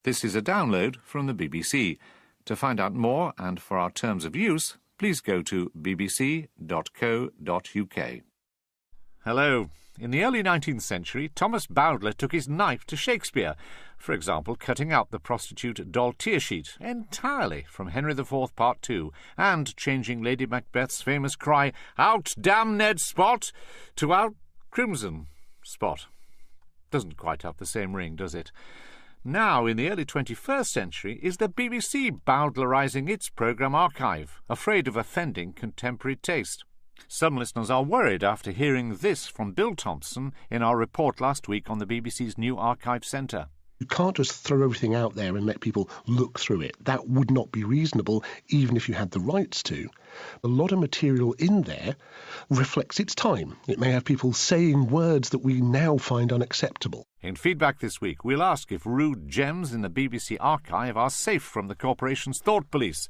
This is a download from the BBC. To find out more and for our terms of use, please go to bbc.co.uk. Hello. In the early 19th century, Thomas Bowdler took his knife to Shakespeare, for example, cutting out the prostitute Doll Tearsheet entirely from Henry IV Part II and changing Lady Macbeth's famous cry, "Out, damn Ned Spot," to "Out, Crimson Spot." Doesn't quite have the same ring, does it? Now, in the early 21st century, is the BBC Bowdlerising its programme archive, afraid of offending contemporary taste. Some listeners are worried after hearing this from Bill Thompson in our report last week on the BBC's new archive centre. You can't just throw everything out there and let people look through it. That would not be reasonable, even if you had the rights to. A lot of material in there reflects its time. It may have people saying words that we now find unacceptable. In feedback this week, we'll ask if rude gems in the BBC archive are safe from the corporation's thought police.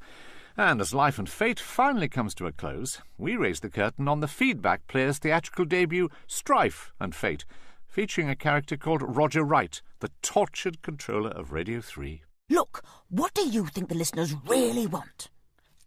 And as Life and Fate finally comes to a close, we raise the curtain on the Feedback player's theatrical debut, Strife and Fate, featuring a character called Roger Wright, the tortured controller of Radio 3. Look, what do you think the listeners really want?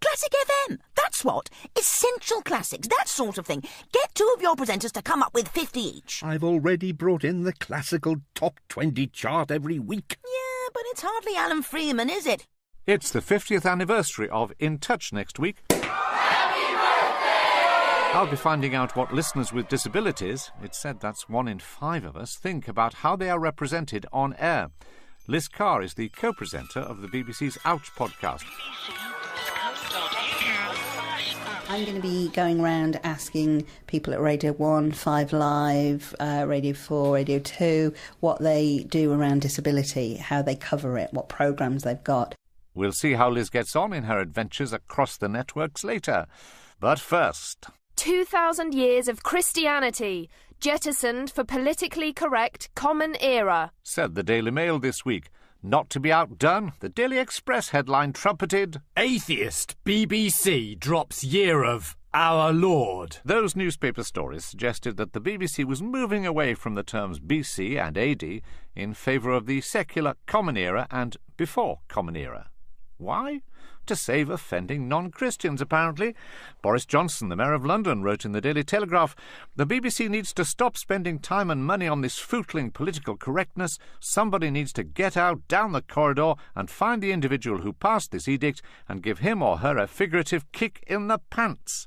Classic FM, that's what. Essential classics, that sort of thing. Get two of your presenters to come up with 50 each. I've already brought in the classical top 20 chart every week. Yeah, but it's hardly Alan Freeman, is it? It's the 50th anniversary of In Touch next week. Happy birthday! I'll be finding out what listeners with disabilities, it's said that's 1 in 5 of us, think about how they are represented on air. Liz Carr is the co-presenter of the BBC's Ouch podcast. I'm going to be going around asking people at Radio 1, 5 Live, Radio 4, Radio 2, what they do around disability, how they cover it, what programmes they've got. We'll see how Liz gets on in her adventures across the networks later. But first... 2,000 years of Christianity, jettisoned for politically correct common era, said the Daily Mail this week. Not to be outdone, the Daily Express headline trumpeted, "Atheist BBC drops year of our Lord." Those newspaper stories suggested that the BBC was moving away from the terms BC and AD in favour of the secular Common Era and before Common Era. Why? To save offending non-Christians, apparently. Boris Johnson, the Mayor of London, wrote in the Daily Telegraph, "The BBC needs to stop spending time and money on this footling political correctness. Somebody needs to get out down the corridor and find the individual who passed this edict and give him or her a figurative kick in the pants."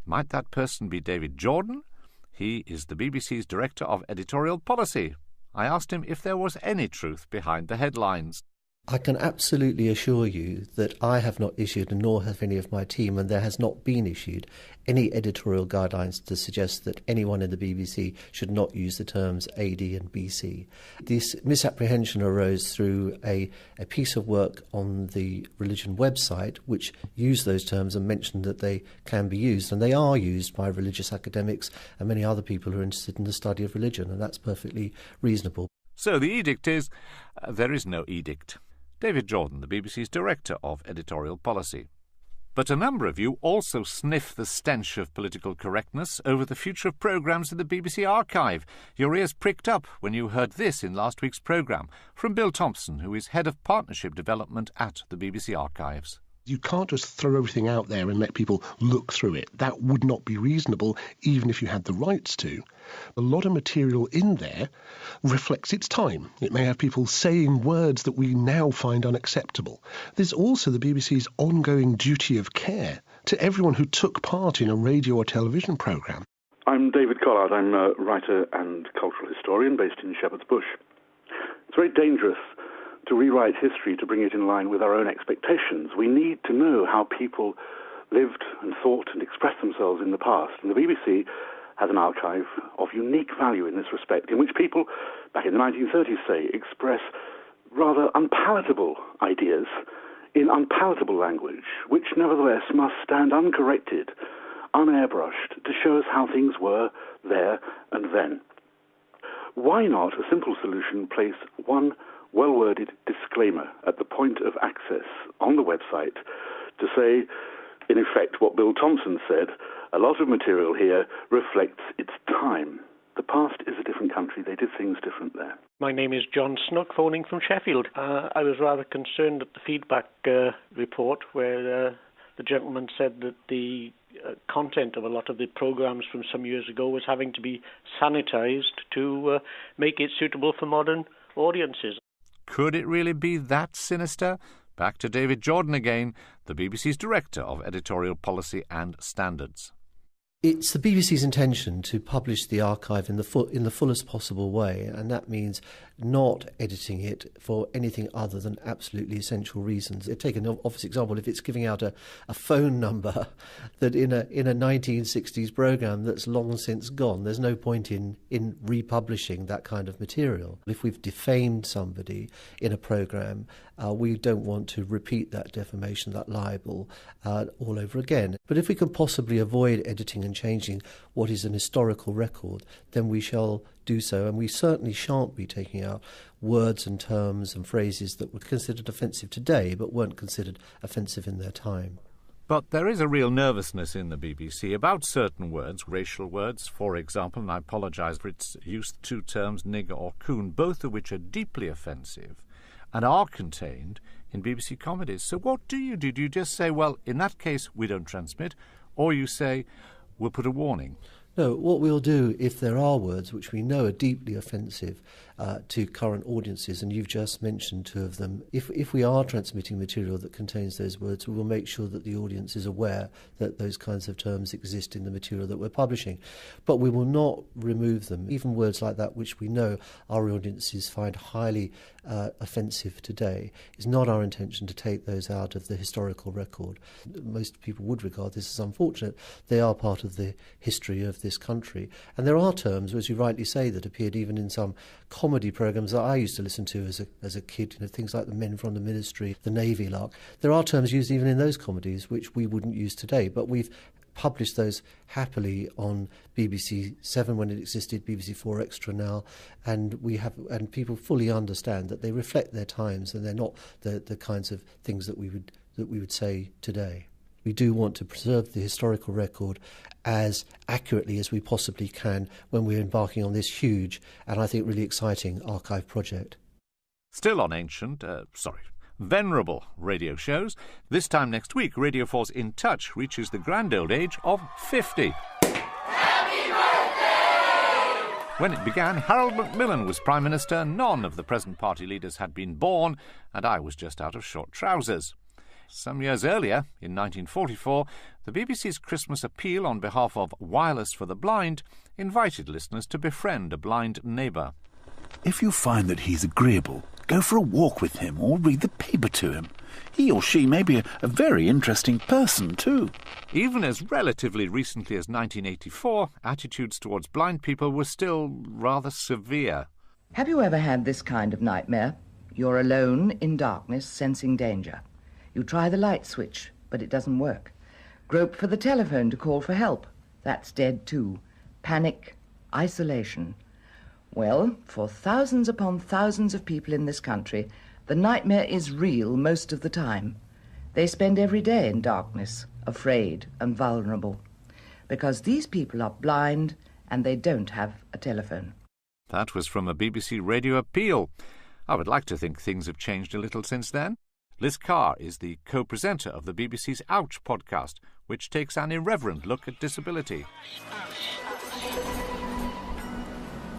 Might that person be David Jordan? He is the BBC's Director of Editorial Policy. I asked him if there was any truth behind the headlines. I can absolutely assure you that I have not issued, nor have any of my team, and there has not been issued, any editorial guidelines to suggest that anyone in the BBC should not use the terms AD and BC. This misapprehension arose through a piece of work on the religion website which used those terms and mentioned that they can be used, and they are used by religious academics and many other people who are interested in the study of religion, and that's perfectly reasonable. So the edict is, there is no edict. David Jordan, the BBC's Director of Editorial Policy. But a number of you also sniff the stench of political correctness over the future of programmes in the BBC archive. Your ears pricked up when you heard this in last week's programme from Bill Thompson, who is Head of Partnership Development at the BBC Archives. You can't just throw everything out there and let people look through it. That would not be reasonable, even if you had the rights to. A lot of material in there reflects its time. It may have people saying words that we now find unacceptable. There's also the BBC's ongoing duty of care to everyone who took part in a radio or television programme. I'm David Collard. I'm a writer and cultural historian based in Shepherd's Bush. It's very dangerous to rewrite history to bring it in line with our own expectations. We need to know how people lived and thought and expressed themselves in the past. And the BBC has an archive of unique value in this respect, in which people, back in the 1930s, say, express rather unpalatable ideas in unpalatable language, which nevertheless must stand uncorrected, unairbrushed, to show us how things were there and then. Why not, a simple solution, place one well-worded disclaimer at the point of access on the website to say, in effect, what Bill Thompson said: a lot of material here reflects its time. The past is a different country. They did things different there. My name is John Snook, phoning from Sheffield. I was rather concerned at the feedback report where the gentleman said that the content of a lot of the programmes from some years ago was having to be sanitised to make it suitable for modern audiences. Could it really be that sinister? Back to David Jordan again, the BBC's Director of Editorial Policy and Standards. It's the BBC's intention to publish the archive in the fullest possible way, and that means not editing it for anything other than absolutely essential reasons. Take an obvious example: if it's giving out a phone number that in a 1960s programme that's long since gone, there's no point in republishing that kind of material. If we've defamed somebody in a programme, we don't want to repeat that defamation, that libel, all over again. But if we can possibly avoid editing and changing what is an historical record, then we shall do so, and we certainly shan't be taking out words and terms and phrases that were considered offensive today but weren't considered offensive in their time. But there is a real nervousness in the BBC about certain words, racial words, for example, and I apologise for its use of two terms, nigger or coon, both of which are deeply offensive and are contained in BBC comedies. So what do? Do you just say, well, in that case, we don't transmit, or you say, we'll put a warning? No, what we'll do, if there are words which we know are deeply offensive to current audiences, and you've just mentioned two of them, if we are transmitting material that contains those words, we will make sure that the audience is aware that those kinds of terms exist in the material that we're publishing. But we will not remove them, even words like that which we know our audiences find highly offensive today. It's not our intention to take those out of the historical record. Most people would regard this as unfortunate. They are part of the history of this country. And there are terms, as you rightly say, that appeared even in some comedy programmes that I used to listen to as a kid, things like The Men from the Ministry, The Navy Lark. There are terms used even in those comedies which we wouldn't use today, but we've published those happily on BBC 7 when it existed, BBC 4 Extra now, and people fully understand that they reflect their times and they're not the kinds of things that we would say today. We do want to preserve the historical record as accurately as we possibly can when we're embarking on this huge and I think really exciting archive project. Still on venerable radio shows. This time next week, Radio 4's In Touch reaches the grand old age of 50. Happy birthday! When it began, Harold Macmillan was Prime Minister, none of the present party leaders had been born, and I was just out of short trousers. Some years earlier, in 1944, the BBC's Christmas appeal on behalf of Wireless for the Blind invited listeners to befriend a blind neighbour. If you find that he's agreeable, go for a walk with him or read the paper to him. He or she may be a very interesting person, too. Even as relatively recently as 1984, attitudes towards blind people were still rather severe. Have you ever had this kind of nightmare? You're alone in darkness, sensing danger. You try the light switch, but it doesn't work. Grope for the telephone to call for help. That's dead too. Panic, isolation. Well, for thousands upon thousands of people in this country, the nightmare is real most of the time. They spend every day in darkness, afraid and vulnerable, because these people are blind and they don't have a telephone. That was from a BBC radio appeal. I would like to think things have changed a little since then. Liz Carr is the co-presenter of the BBC's Ouch podcast, which takes an irreverent look at disability.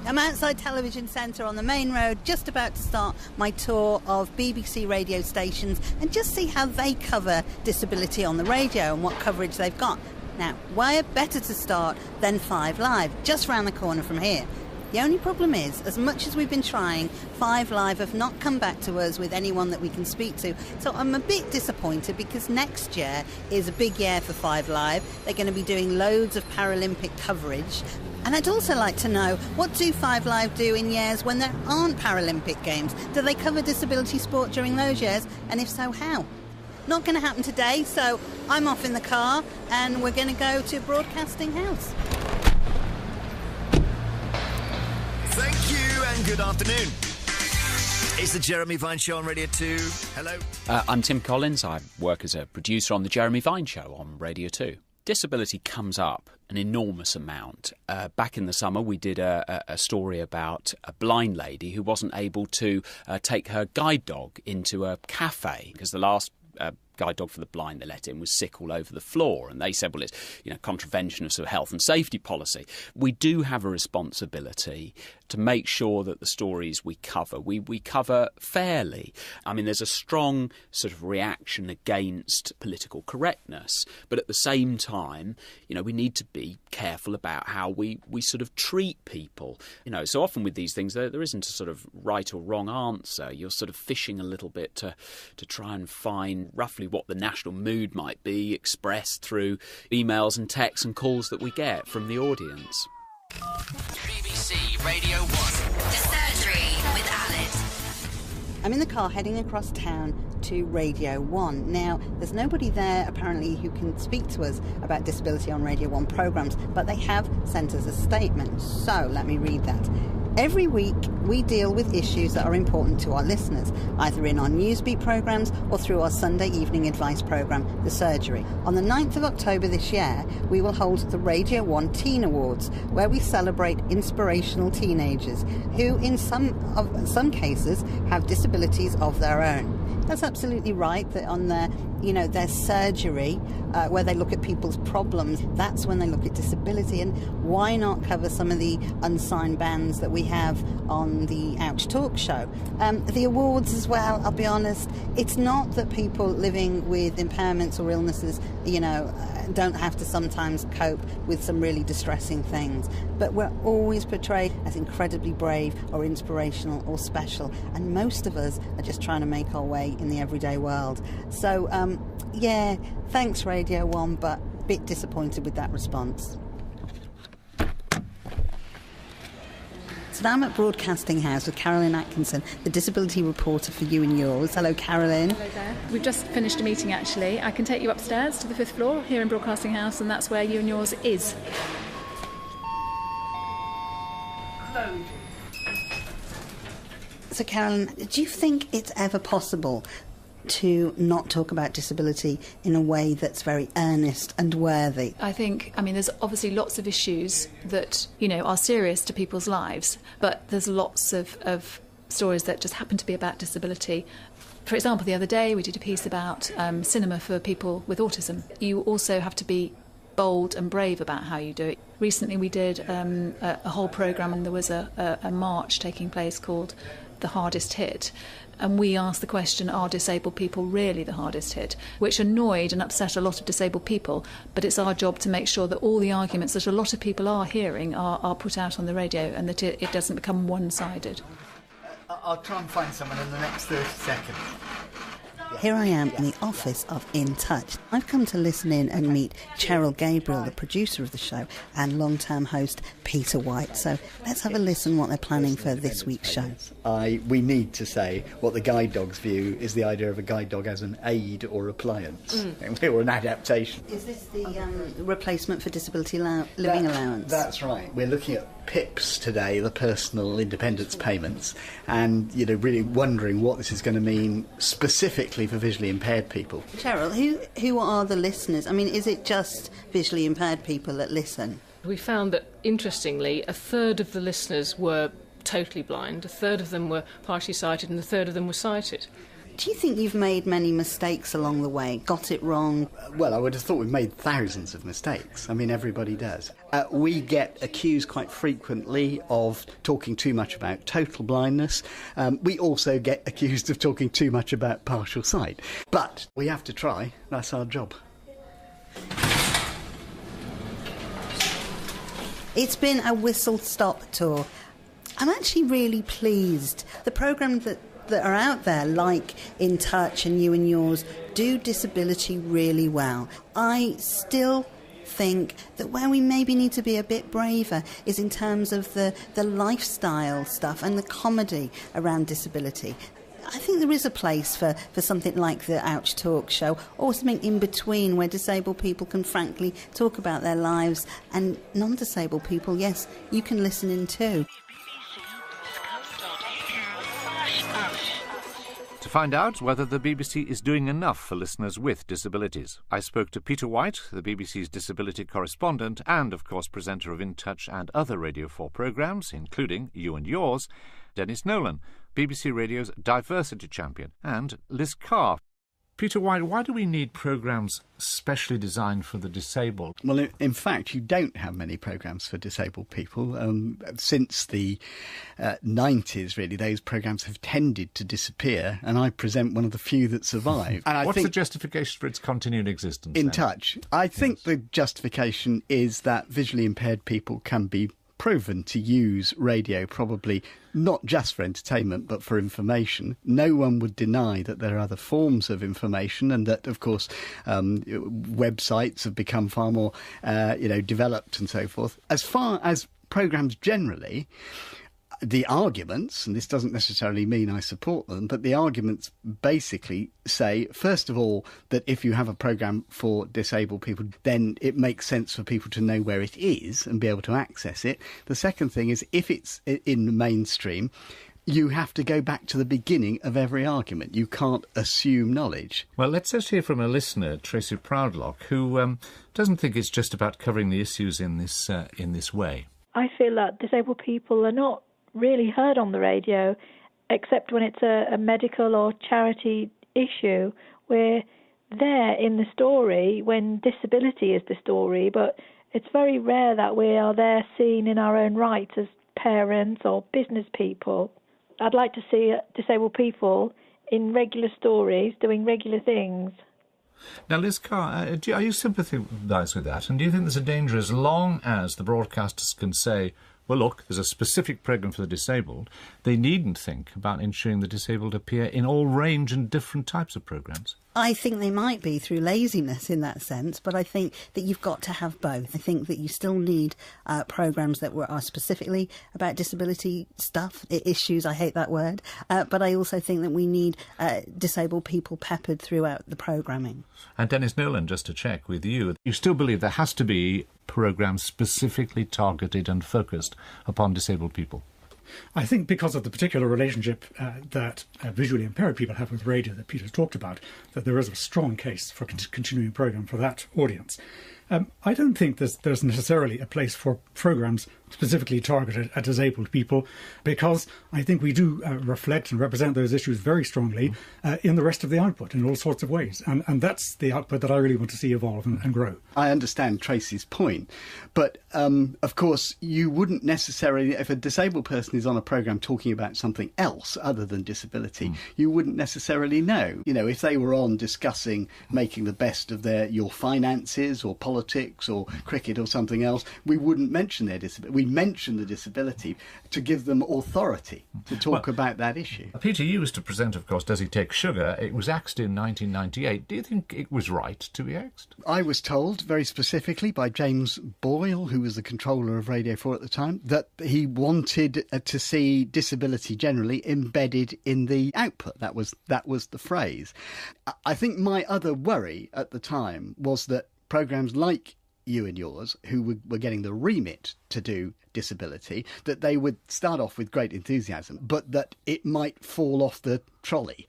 I'm outside Television Centre on the main road, just about to start my tour of BBC radio stations and just see how they cover disability on the radio and what coverage they've got. Now, where better to start than 5 Live, just round the corner from here. The only problem is, as much as we've been trying, 5 Live have not come back to us with anyone that we can speak to. So I'm a bit disappointed because next year is a big year for 5 Live. They're going to be doing loads of Paralympic coverage. And I'd also like to know, what do 5 Live do in years when there aren't Paralympic Games? Do they cover disability sport during those years? And if so, how? Not going to happen today, so I'm off in the car and we're going to go to Broadcasting House. Thank you and good afternoon. It's the Jeremy Vine Show on Radio 2. Hello. I'm Tim Collins. I work as a producer on the Jeremy Vine Show on Radio 2. Disability comes up an enormous amount. Back in the summer, we did a story about a blind lady who wasn't able to take her guide dog into a cafe because the last guide dog for the blind they let in was sick all over the floor, and they said, well, it's contravention of sort of health and safety policy. We do have a responsibility to make sure that the stories we cover, we cover fairly. I mean, there's a strong sort of reaction against political correctness, but at the same time, we need to be careful about how we sort of treat people. So often with these things, there isn't a sort of right or wrong answer. You're sort of fishing a little bit to try and find roughly what the national mood might be, expressed through emails and texts and calls that we get from the audience. BBC Radio 1. The Surgery with Alice. I'm in the car heading across town to Radio 1. Now, there's nobody there apparently who can speak to us about disability on Radio 1 programmes, but they have sent us a statement. So, let me read that. Every week, we deal with issues that are important to our listeners, either in our Newsbeat programmes or through our Sunday evening advice programme, The Surgery. On the 9th of October this year, we will hold the Radio 1 Teen Awards, where we celebrate inspirational teenagers who, in some cases, have disabilities of their own. That's absolutely right, that on their surgery, where they look at people's problems, that's when they look at disability. And why not cover some of the unsigned bands that we have on the Ouch Talk show? The awards as well, I'll be honest, it's not that people living with impairments or illnesses, don't have to sometimes cope with some really distressing things. But we're always portrayed as incredibly brave or inspirational or special. And most of us are just trying to make our way in the everyday world. So, thanks Radio 1, but a bit disappointed with that response. So now I'm at Broadcasting House with Carolyn Atkinson, the disability reporter for You and Yours. Hello, Carolyn. Hello there. We've just finished a meeting, actually. I can take you upstairs to the 5th floor here in Broadcasting House, and that's where You and Yours is. So, Carolyn, do you think it's ever possible to not talk about disability in a way that's very earnest and worthy? I think, there's obviously lots of issues that, are serious to people's lives, but there's lots of stories that just happen to be about disability. For example, the other day we did a piece about cinema for people with autism. You also have to be bold and brave about how you do it. Recently we did a whole programme, and there was a march taking place called The Hardest Hit. And we asked the question, are disabled people really the hardest hit? Which annoyed and upset a lot of disabled people, but it's our job to make sure that all the arguments that a lot of people are hearing are put out on the radio, and that it doesn't become one-sided. I'll try and find someone in the next 30 seconds. Here I am in the office of In Touch. I've come to listen in and meet Cheryl Gabriel, the producer of the show, and long-term host Peter White. So let's have a listen what they're planning for this week's show. We need to say what the guide dog's view is, the idea of a guide dog as an aid or appliance, or an adaptation. Is this the replacement for disability living allowance? That's right. We're looking at PIPs today, the personal independence payments, and really wondering what this is going to mean specifically for visually impaired people. Cheryl, who are the listeners? Is it just visually impaired people that listen? We found that, interestingly, a third of the listeners were totally blind, a third of them were partially sighted, and a third of them were sighted. Do you think you've made many mistakes along the way, got it wrong? Well, I would have thought we've made thousands of mistakes. Everybody does. We get accused quite frequently of talking too much about total blindness. We also get accused of talking too much about partial sight. But we have to try. That's our job. It's been a whistle-stop tour. I'm actually really pleased. The programme that are out there, like In Touch and You and Yours, do disability really well. I still think that where we maybe need to be a bit braver is in terms of the lifestyle stuff and the comedy around disability. I think there is a place for something like the Ouch Talk show, or something in between where disabled people can frankly talk about their lives, and non-disabled people, yes, you can listen in too. To find out whether the BBC is doing enough for listeners with disabilities. I spoke to Peter White, the BBC's disability correspondent and, of course, presenter of In Touch and other Radio 4 programmes, including You and Yours, Dennis Nolan, BBC Radio's diversity champion, and Liz Carr. Peter White, why do we need programmes specially designed for the disabled? Well, in fact, you don't have many programmes for disabled people. Since the 90s, really, those programmes have tended to disappear, and I present one of the few that survive. And What's the justification for its continued existence? In Touch. I think the justification is that visually impaired people can be proven to use radio probably not just for entertainment but for information. No one would deny that there are other forms of information and that, of course, websites have become far more, developed and so forth. As far as programmes generally, the arguments, and this doesn't necessarily mean I support them, but the arguments basically say, first of all, that if you have a programme for disabled people, then it makes sense for people to know where it is and be able to access it. The second thing is, if it's in the mainstream, you have to go back to the beginning of every argument. You can't assume knowledge. Well, let's just hear from a listener, Tracy Proudlock, who doesn't think it's just about covering the issues in this way. I feel that disabled people are not really heard on the radio, except when it's a medical or charity issue. We're there in the story when disability is the story, but it's very rare that we are there seen in our own right as parents or business people. I'd like to see disabled people in regular stories doing regular things. Now, Liz Carr, are you sympathise with that? And do you think there's a danger as long as the broadcasters can say, well, look, there's a specific programme for the disabled, they needn't think about ensuring the disabled appear in all range and different types of programmes? I think they might be through laziness in that sense, but I think that you've got to have both. I think that you still need programmes that are specifically about disability stuff, issues, I hate that word, but I also think that we need disabled people peppered throughout the programming. And Dennis Nolan, just to check with you, you still believe there has to be programmes specifically targeted and focused upon disabled people? I think because of the particular relationship that visually impaired people have with radio that Peter's talked about, that there is a strong case for continuing a programme for that audience. I don't think there's necessarily a place for programmes specifically targeted at disabled people, because I think we do reflect and represent those issues very strongly in the rest of the output in all sorts of ways. And that's the output that I really want to see evolve and grow. I understand Tracy's point, but of course you wouldn't necessarily, if a disabled person is on a programme talking about something else other than disability, you wouldn't necessarily know. You know, if they were on discussing making the best of your finances or politics or cricket or something else, we wouldn't mention their disability. We mention the disability to give them authority to talk about that issue. Peter, you used to present, of course, Does He Take Sugar? It was axed in 1998. Do you think it was right to be axed? I was told very specifically by James Boyle, who was the controller of Radio 4 at the time, that he wanted to see disability generally embedded in the output. That was the phrase. I think my other worry at the time was that programmes like You and Yours, who were getting the remit to do disability, that they would start off with great enthusiasm, but that it might fall off the trolley.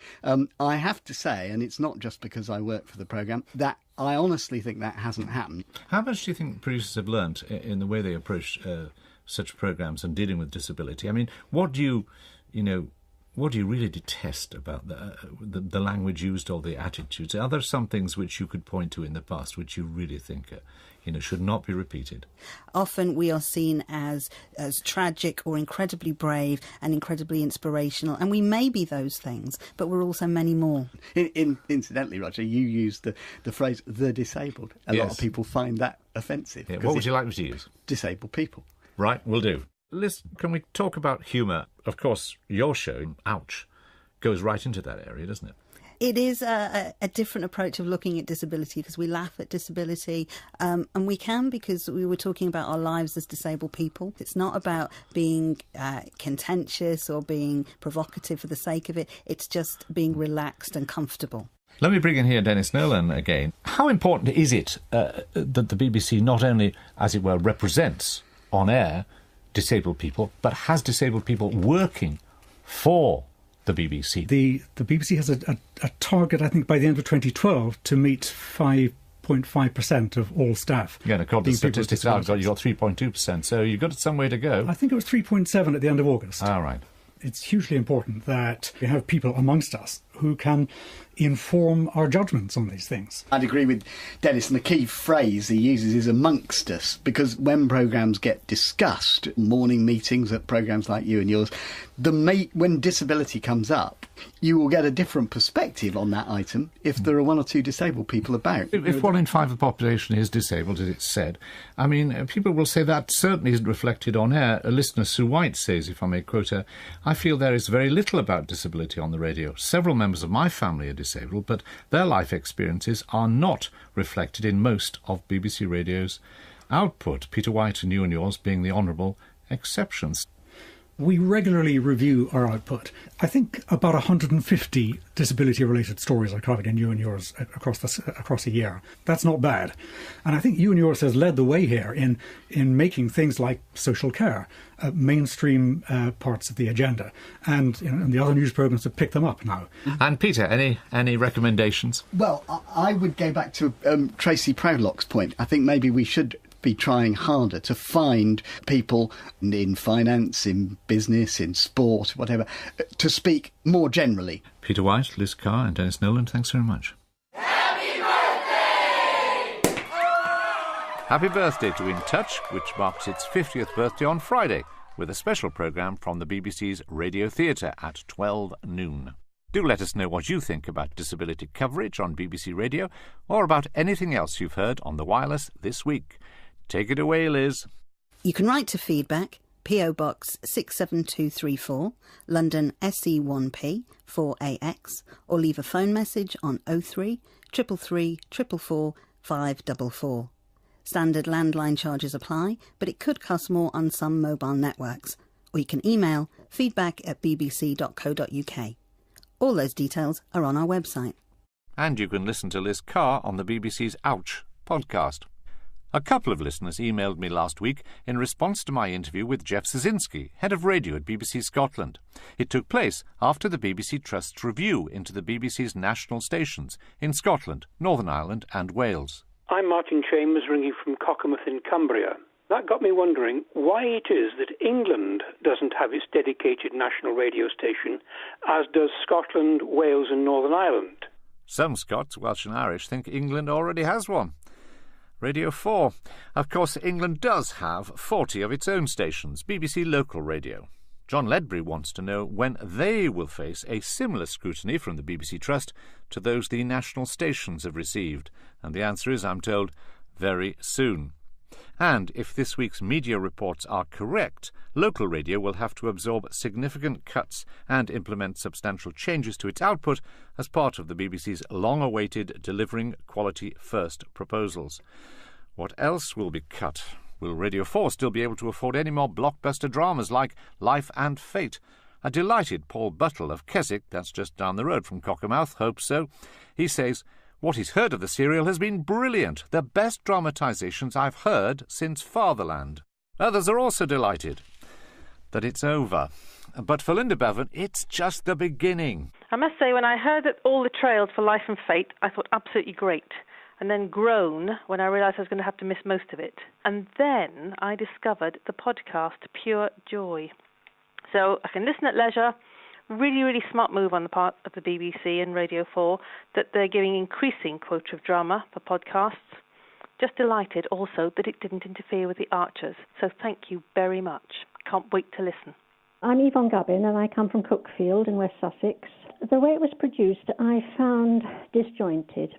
I have to say, and it's not just because I work for the programme, that I honestly think that hasn't happened. How much do you think producers have learnt in the way they approach such programmes and dealing with disability? I mean, what do you really detest about the language used or the attitudes? Are there some things which you could point to in the past which you really think should not be repeated? Often we are seen as tragic or incredibly brave and incredibly inspirational, and we may be those things, but we're also many more. Incidentally, Roger, you used the phrase "the disabled." A lot of people find that offensive. Yeah, what would you like me to use? Disabled people. Right, will do. Liz, can we talk about humour? Of course, your show, Ouch, goes right into that area, doesn't it? It is a different approach of looking at disability, because we laugh at disability, and we can, because we were talking about our lives as disabled people. It's not about being contentious or being provocative for the sake of it. It's just being relaxed and comfortable. Let me bring in here Dennis Nolan again. How important is it that the BBC not only, as it were, represents on air disabled people, but has disabled people working for the BBC? The BBC has a target, I think, by the end of 2012 to meet 5.5% of all staff. Yeah, and according to statistics I've got, you've got 3.2%, so you've got some way to go. I think it was 3.7 at the end of August. All right. It's hugely important that we have people amongst us who can inform our judgments on these things. I'd agree with Dennis, and the key phrase he uses is amongst us, because when programmes get discussed, morning meetings at programmes like you and yours, when disability comes up, you will get a different perspective on that item if there are one or two disabled people about. If 1 in 5 of the population is disabled, as it's said, I mean, people will say that certainly isn't reflected on air. A listener, Sue White, says, if I may quote her, "I feel there is very little about disability on the radio. Several members of my family are disabled, but their life experiences are not reflected in most of BBC Radio's output." Peter White and you and yours being the honourable exceptions. We regularly review our output. I think about 150 disability-related stories are covered in You and Yours across a year. That's not bad. And I think You and Yours has led the way here in making things like social care mainstream parts of the agenda. And the other news programmes have picked them up now. And Peter, any recommendations? Well, I would go back to Tracy Proudlock's point. I think maybe we should be trying harder to find people in finance, in business, in sport, whatever, to speak more generally. Peter White, Liz Carr and Dennis Nolan, thanks very much. Happy birthday! Happy birthday to In Touch, which marks its 50th birthday on Friday, with a special programme from the BBC's Radio Theatre at 12 noon. Do let us know what you think about disability coverage on BBC Radio, or about anything else you've heard on the wireless this week. Take it away, Liz. You can write to feedback, PO Box 67234, London SE1P 4AX, or leave a phone message on 03 333 444 544. Standard landline charges apply, but it could cost more on some mobile networks. Or you can email feedback@bbc.co.uk. All those details are on our website. And you can listen to Liz Carr on the BBC's Ouch podcast. A couple of listeners emailed me last week in response to my interview with Jeff Szynski, head of radio at BBC Scotland. It took place after the BBC Trust's review into the BBC's national stations in Scotland, Northern Ireland and Wales. I'm Martin Chambers, ringing from Cockermouth in Cumbria. That got me wondering why it is that England doesn't have its dedicated national radio station, as does Scotland, Wales and Northern Ireland. Some Scots, Welsh and Irish think England already has one. Radio 4. Of course, England does have 40 of its own stations, BBC Local Radio. John Ledbury wants to know when they will face a similar scrutiny from the BBC Trust to those the national stations have received. And the answer is, I'm told, very soon. And if this week's media reports are correct, local radio will have to absorb significant cuts and implement substantial changes to its output as part of the BBC's long-awaited Delivering Quality First proposals. What else will be cut? Will Radio 4 still be able to afford any more blockbuster dramas like Life and Fate? A delighted Paul Buttle of Keswick, that's just down the road from Cockermouth, hopes so. He says, "What he's heard of the serial has been brilliant, the best dramatisations I've heard since Fatherland." Others are also delighted that it's over. But for Linda Bevan, it's just the beginning. I must say, when I heard that all the trails for Life and Fate, I thought absolutely great. And then groan when I realised I was going to have to miss most of it. And then I discovered the podcast Pure Joy. So I can listen at leisure. Really, really smart move on the part of the BBC and Radio 4 that they're giving increasing quota of drama for podcasts. Just delighted also that it didn't interfere with the Archers. So thank you very much. Can't wait to listen. I'm Yvonne Gubbin and I come from Cookfield in West Sussex. The way it was produced I found disjointed.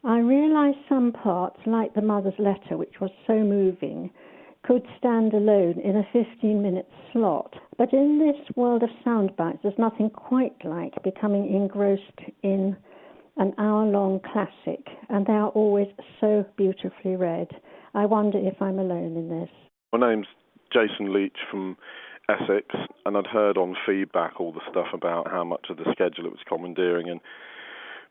I realised some parts, like the mother's letter, which was so moving, could stand alone in a 15-minute slot. But in this world of sound bites, there's nothing quite like becoming engrossed in an hour-long classic, and they are always so beautifully read. I wonder if I'm alone in this. My name's Jason Leach from Essex, and I'd heard on feedback all the stuff about how much of the schedule it was commandeering, and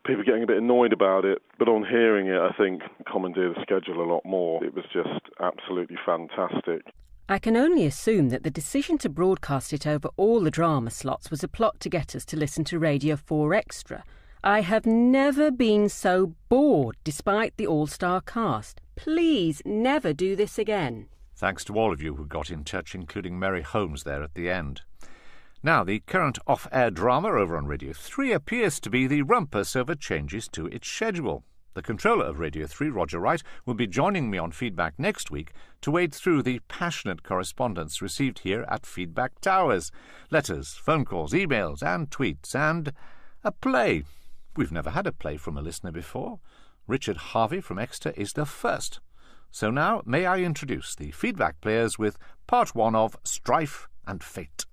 people getting a bit annoyed about it, but on hearing it, I think commandeer the schedule a lot more. It was just absolutely fantastic. I can only assume that the decision to broadcast it over all the drama slots was a plot to get us to listen to Radio 4 Extra. I have never been so bored despite the all-star cast. Please never do this again. Thanks to all of you who got in touch, including Mary Holmes there at the end. Now, the current off-air drama over on Radio 3 appears to be the rumpus over changes to its schedule. The controller of Radio 3, Roger Wright, will be joining me on Feedback next week to wade through the passionate correspondence received here at Feedback Towers. Letters, phone calls, emails and tweets, and a play. We've never had a play from a listener before. Richard Harvey from Exeter is the first. So now, may I introduce the Feedback players with Part 1 of Strife and Fate.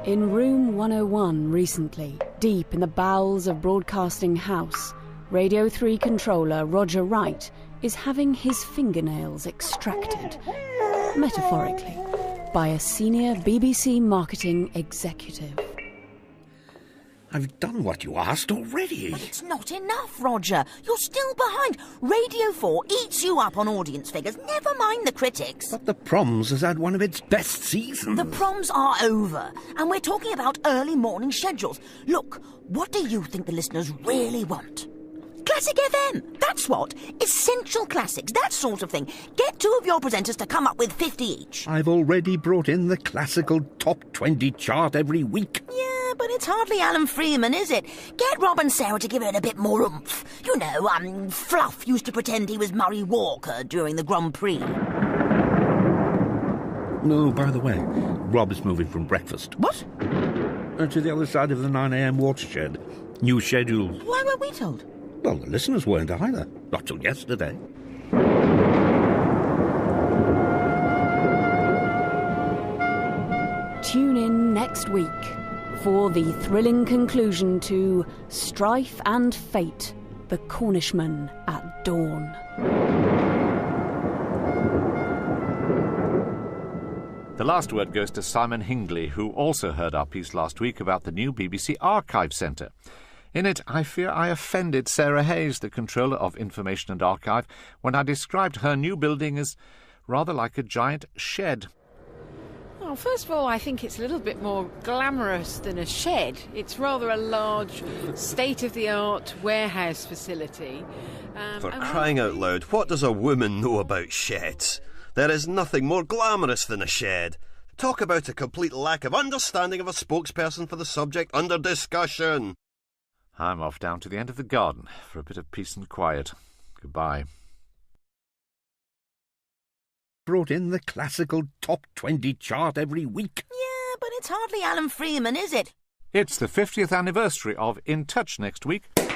In room 101 recently, deep in the bowels of Broadcasting House, Radio 3 controller Roger Wright is having his fingernails extracted, metaphorically, by a senior BBC marketing executive. I've done what you asked already. But it's not enough, Roger. You're still behind. Radio 4 eats you up on audience figures, never mind the critics. But the Proms has had one of its best seasons. The Proms are over, and we're talking about early morning schedules. Look, what do you think the listeners really want? Classic FM, that's what. Essential classics, that sort of thing. Get 2 of your presenters to come up with 50 each. I've already brought in the classical top 20 chart every week. Yeah, but it's hardly Alan Freeman, is it? Get Rob and Sarah to give it a bit more oomph. You know, Fluff used to pretend he was Murray Walker during the Grand Prix. No, by the way, Rob is moving from breakfast. What? To the other side of the 9 a.m. watershed. New schedule. Why weren't we told? Well, the listeners weren't either. Not till yesterday. Tune in next week for the thrilling conclusion to Strife and Fate, the Cornishman at Dawn. The last word goes to Simon Hingley, who also heard our piece last week about the new BBC Archive Centre. In it, I fear I offended Sarah Hayes, the controller of Information and Archive, when I described her new building as rather like a giant shed. Well, first of all, I think it's a little bit more glamorous than a shed. It's rather a large, state-of-the-art warehouse facility. For crying out loud, what does a woman know about sheds? There is nothing more glamorous than a shed. Talk about a complete lack of understanding of a spokesperson for the subject under discussion. I'm off down to the end of the garden for a bit of peace and quiet. Goodbye. Brought in the classical top 20 chart every week. Yeah, but it's hardly Alan Freeman, is it? It's the 50th anniversary of In Touch next week. Happy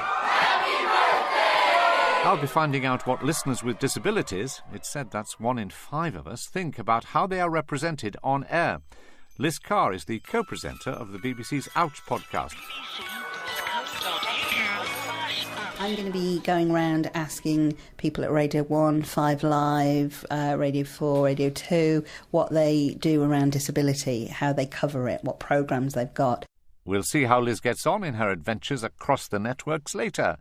birthday! I'll be finding out what listeners with disabilities, it's said that's 1 in 5 of us, think about how they are represented on air. Liz Carr is the co-presenter of the BBC's Ouch podcast. I'm going to be going around asking people at Radio 1, 5 Live, Radio 4, Radio 2, what they do around disability, how they cover it, what programmes they've got. We'll see how Liz gets on in her adventures across the networks later.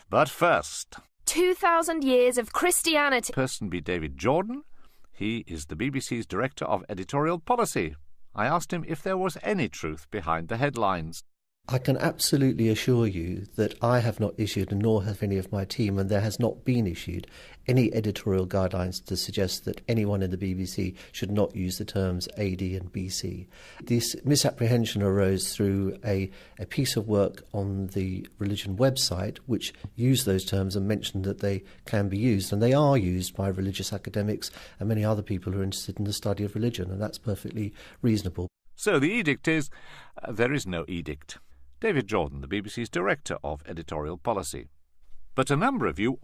But first... 2,000 years of Christianity. Person be David Jordan. He is the BBC's Director of Editorial Policy. I asked him if there was any truth behind the headlines. I can absolutely assure you that I have not issued, nor have any of my team, and there has not been issued, any editorial guidelines to suggest that anyone in the BBC should not use the terms AD and BC. This misapprehension arose through a piece of work on the religion website which used those terms and mentioned that they can be used, and they are used by religious academics and many other people who are interested in the study of religion, and that's perfectly reasonable. So the edict is, there is no edict. David Jordan, the BBC's Director of Editorial Policy. But a number of you...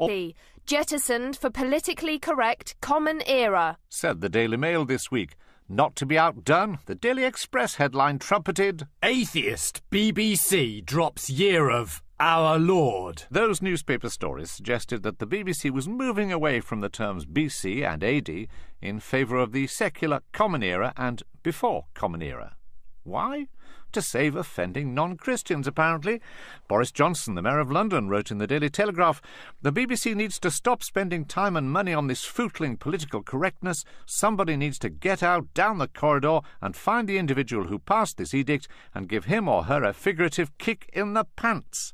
jettisoned for politically correct common era, said the Daily Mail this week. Not to be outdone, the Daily Express headline trumpeted... Atheist BBC drops year of our Lord. Those newspaper stories suggested that the BBC was moving away from the terms BC and AD in favour of the secular Common Era and before Common Era. Why? To save offending non-Christians, apparently. Boris Johnson, the Mayor of London, wrote in the Daily Telegraph, "The BBC needs to stop spending time and money on this footling political correctness. Somebody needs to get out down the corridor and find the individual who passed this edict and give him or her a figurative kick in the pants."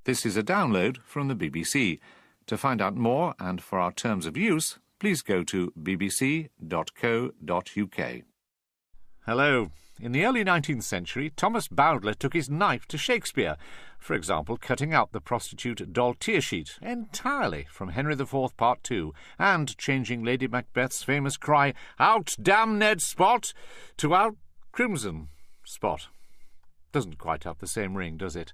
This is a download from the BBC. To find out more and for our terms of use, please go to bbc.co.uk. Hello. In the early 19th century, Thomas Bowdler took his knife to Shakespeare, for example, cutting out the prostitute Doll Tearsheet entirely from Henry IV Part 2 and changing Lady Macbeth's famous cry, "Out, damn Ned Spot," to "Out, Crimson Spot." Doesn't quite have the same ring, does it?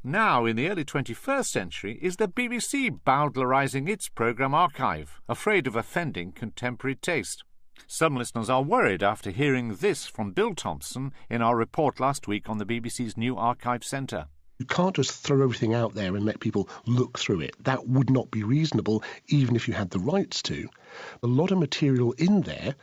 Now, in the early 21st century, is the BBC Bowdlerising its programme archive, afraid of offending contemporary taste. Some listeners are worried after hearing this from Bill Thompson in our report last week on the BBC's new archive centre. You can't just throw everything out there and let people look through it. That would not be reasonable, even if you had the rights to. A lot of material in there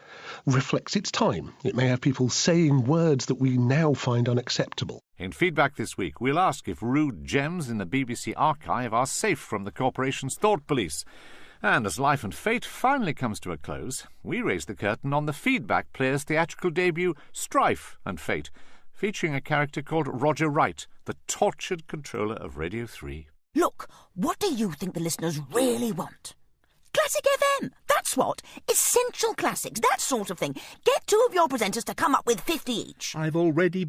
reflects its time. It may have people saying words that we now find unacceptable. In feedback this week, we'll ask if rude gems in the BBC archive are safe from the corporation's thought police. And as Life and Fate finally comes to a close, we raise the curtain on the Feedback player's theatrical debut, Strife and Fate, featuring a character called Roger Wright, the tortured controller of Radio 3. Look, what do you think the listeners really want? Classic FM, that's what. Essential classics, that sort of thing. Get two of your presenters to come up with 50 each. I've already